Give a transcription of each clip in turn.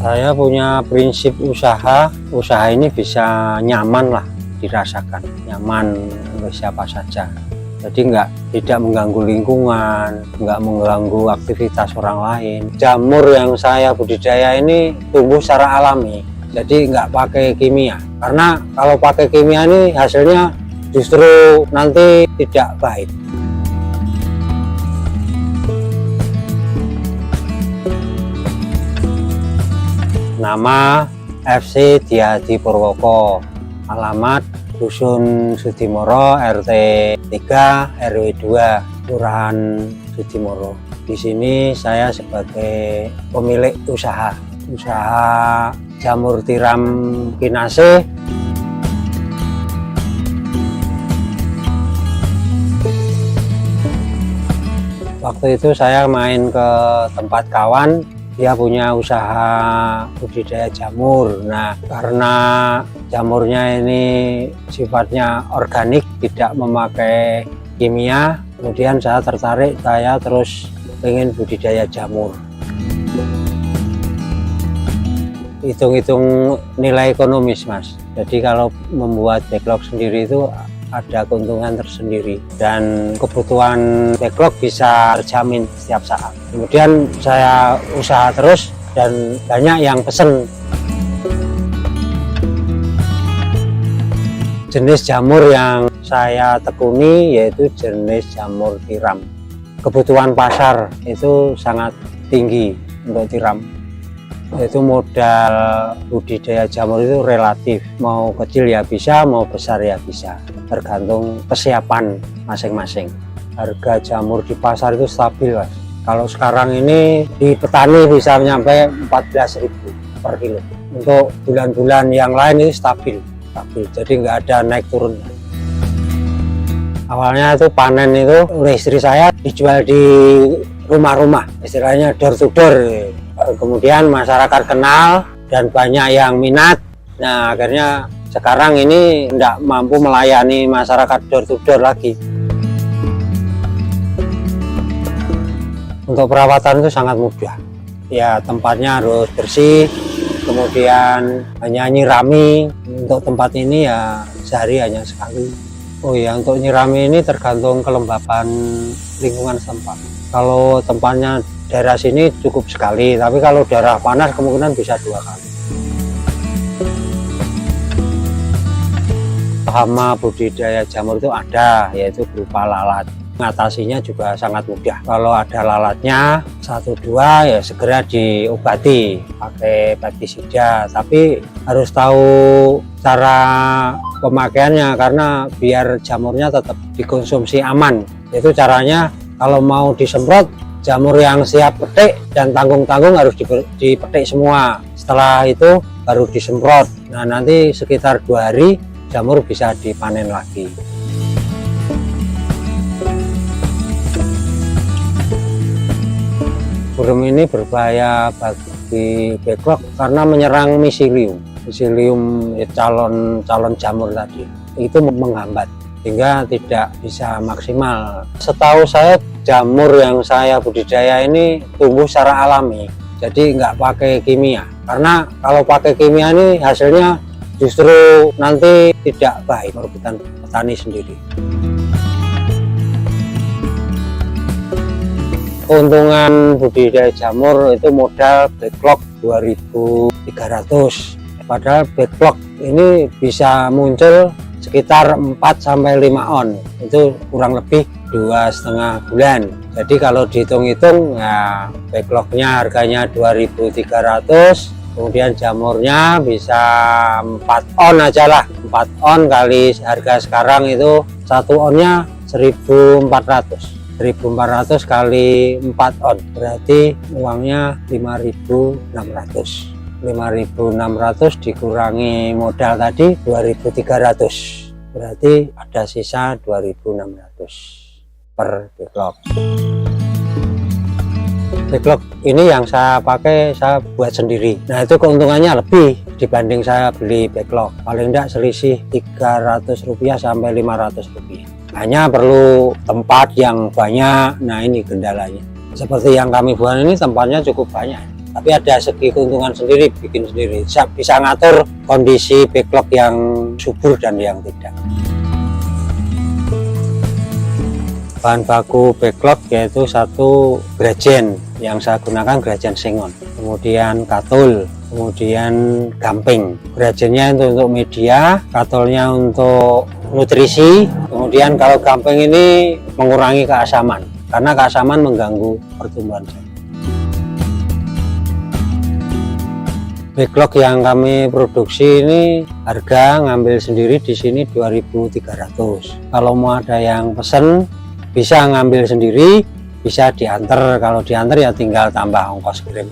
Saya punya prinsip usaha ini bisa nyaman lah dirasakan, nyaman untuk siapa saja. Jadi tidak mengganggu lingkungan, nggak mengganggu aktivitas orang lain. Jamur yang saya budidaya ini tumbuh secara alami, jadi nggak pakai kimia. Karena kalau pakai kimia ini hasilnya justru nanti tidak baik. Nama FC Diadi Purwoko, alamat Dusun Sudimoro, RT 3 RW 2, Kelurahan Sudimoro. Di sini saya sebagai pemilik usaha jamur tiram kinase. Waktu itu saya main ke tempat kawan, dia punya usaha budidaya jamur. Nah, karena jamurnya ini sifatnya organik, tidak memakai kimia, kemudian saya tertarik, saya terus ingin budidaya jamur. Hitung-hitung nilai ekonomis, Mas. Jadi kalau membuat backlog sendiri itu ada keuntungan tersendiri dan kebutuhan backlog bisa terjamin setiap saat. Kemudian saya usaha terus dan banyak yang pesen. Jenis jamur yang saya tekuni yaitu jenis jamur tiram. Kebutuhan pasar itu sangat tinggi untuk tiram. Itu modal budidaya jamur itu relatif, mau kecil ya bisa, mau besar ya bisa, tergantung kesiapan masing-masing. Harga jamur di pasar itu stabil, Mas. Kalau sekarang ini di petani bisa sampai 14.000 per kilo. Untuk bulan-bulan yang lain ini stabil, jadi nggak ada naik turun. Awalnya itu panen itu oleh istri saya dijual di rumah-rumah, istilahnya door to door. Kemudian masyarakat kenal dan banyak yang minat. Nah, akhirnya sekarang ini tidak mampu melayani masyarakat door to door lagi. Untuk perawatan itu sangat mudah. Ya, tempatnya harus bersih, kemudian hanya nyirami. Untuk tempat ini ya sehari hanya sekali. Oh ya, untuk nyirami ini tergantung kelembapan lingkungan setempat. Kalau tempatnya daerah sini cukup sekali, tapi kalau daerah panas kemungkinan bisa 2 kali. Hama budidaya jamur itu ada, yaitu berupa lalat. Mengatasinya juga sangat mudah. Kalau ada lalatnya 1-2 ya segera diobati pakai pestisida, tapi harus tahu cara pemakaiannya karena biar jamurnya tetap dikonsumsi aman. Itu caranya, kalau mau disemprot jamur yang siap petik dan tanggung-tanggung harus dipetik semua. Setelah itu baru disemprot. Nah, nanti sekitar 2 hari jamur bisa dipanen lagi. Burung ini berbahaya bagi backlog karena menyerang miselium calon jamur tadi. Itu menghambat sehingga tidak bisa maksimal. Setahu saya jamur yang saya budidaya ini tumbuh secara alami, jadi nggak pakai kimia. Karena kalau pakai kimia ini hasilnya justru nanti tidak baik merugikan petani sendiri. Keuntungan budidaya jamur itu modal backlog 2.300. Padahal backlog ini bisa muncul sekitar 4-5 on, itu kurang lebih 2,5 bulan. Jadi kalau dihitung-hitung ya backlognya harganya 2.300, kemudian jamurnya bisa 4 on aja lah. 4 on kali harga sekarang itu 1 onnya 1.400. 1.400 kali 4 on berarti uangnya 5.600. 5.600 dikurangi modal tadi 2.300, berarti ada sisa 2.600 per backlog. Backlog ini yang saya pakai, saya buat sendiri. Nah, itu keuntungannya lebih dibanding saya beli backlog. Paling tidak selisih Rp300 sampai Rp500. Hanya perlu tempat yang banyak. Nah, ini kendalanya. Seperti yang kami buat ini tempatnya cukup banyak. tapi ada segi keuntungan sendiri, bikin sendiri, bisa ngatur kondisi backlog yang subur dan yang tidak. Bahan baku backlog yaitu satu grajen, yang saya gunakan grajen Sengon, kemudian katul, kemudian gamping. Grajennya itu untuk media, katulnya untuk nutrisi, kemudian kalau gamping ini mengurangi keasaman, karena keasaman mengganggu pertumbuhan jagung. Backlog yang kami produksi ini harga ngambil sendiri di sini 2.300. Kalau mau ada yang pesen bisa ngambil sendiri, bisa diantar. Kalau diantar ya tinggal tambah ongkos kirim.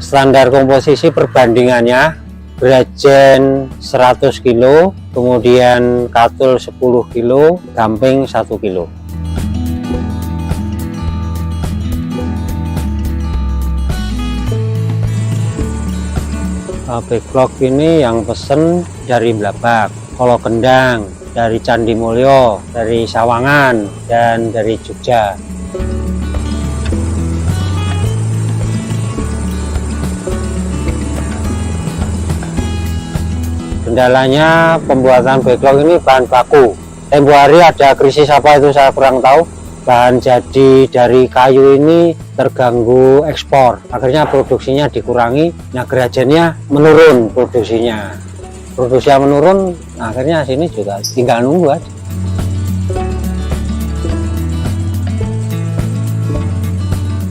Standar komposisi perbandingannya, grajen 100 kilo, kemudian katul 10 kilo, gamping 1 kilo. Backlog ini yang pesen dari Blabak, Kolo Kendang, dari Candi Mulyo, dari Sawangan, dan dari Jogja. Kendalanya pembuatan backlog ini bahan baku. Tempo hari ada krisis apa itu saya kurang tahu. Bahan jadi dari kayu ini terganggu ekspor, akhirnya produksinya dikurangi. Nah, grajennya menurun produksinya. Produksinya menurun, akhirnya sini juga tinggal nunggu aja.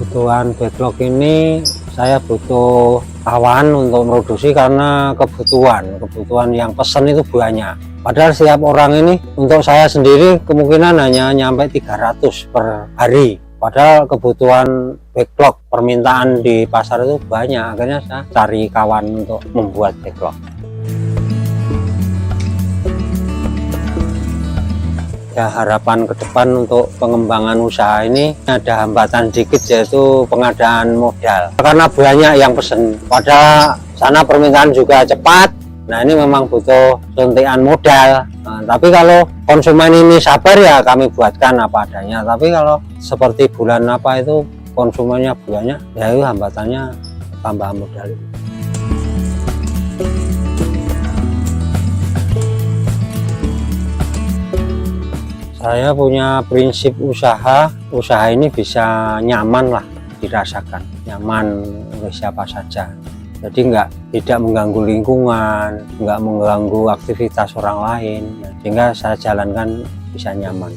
Kebutuhan backlog ini saya butuh kawan untuk produksi karena kebutuhan yang pesan itu banyak. Padahal setiap orang ini, untuk saya sendiri kemungkinan hanya nyampe 300 per hari. Padahal kebutuhan backlog, permintaan di pasar itu banyak. Akhirnya saya cari kawan untuk membuat backlog. Ya, harapan ke depan untuk pengembangan usaha ini ada hambatan dikit, yaitu pengadaan modal. Karena banyak yang pesen, pada sana permintaan juga cepat. Nah, ini memang butuh suntikan modal. Nah, tapi kalau konsumen ini sabar ya kami buatkan apa adanya. Tapi kalau seperti bulan apa itu konsumennya banyak, ya itu hambatannya tambahan modal. Saya punya prinsip usaha ini bisa nyaman lah dirasakan, nyaman oleh siapa saja. Jadi tidak mengganggu lingkungan, nggak mengganggu aktivitas orang lain, sehingga saya jalankan bisa nyaman.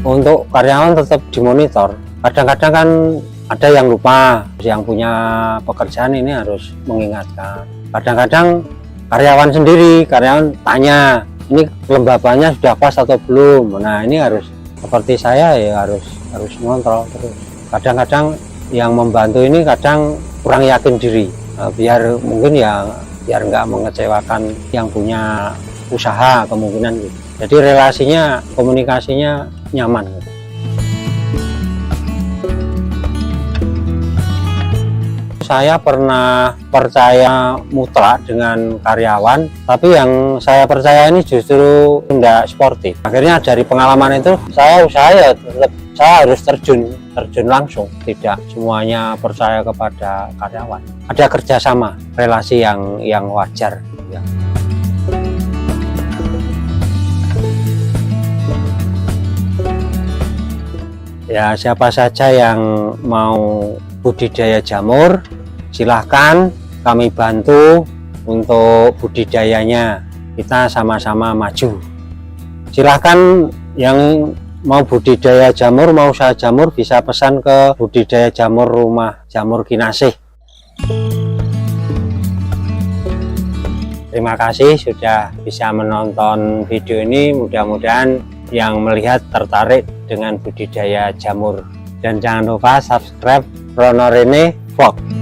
Untuk karyawan tetap dimonitor. Kadang-kadang kan ada yang lupa, yang punya pekerjaan ini harus mengingatkan. Kadang-kadang karyawan tanya, ini kelembabannya sudah pas atau belum. Nah, ini harus seperti saya ya harus ngontrol terus. Kadang-kadang yang membantu ini kadang kurang yakin diri, biar nggak mengecewakan yang punya usaha kemungkinan gitu. Jadi relasinya, komunikasinya nyaman gitu. Saya pernah percaya mutlak dengan karyawan, tapi yang saya percaya ini justru tidak sportif. Akhirnya dari pengalaman itu saya harus terjun langsung, tidak semuanya percaya kepada karyawan. Ada kerjasama, relasi yang wajar. Ya, siapa saja yang mau budidaya jamur, silahkan kami bantu untuk budidayanya. Kita sama-sama maju. Silahkan yang mau budidaya jamur, mau usaha jamur, bisa pesan ke budidaya jamur Rumah Jamur Kinasih. Terima kasih sudah bisa menonton video ini. Mudah-mudahan yang melihat tertarik dengan budidaya jamur. Dan jangan lupa subscribe Rono Rene Vlog.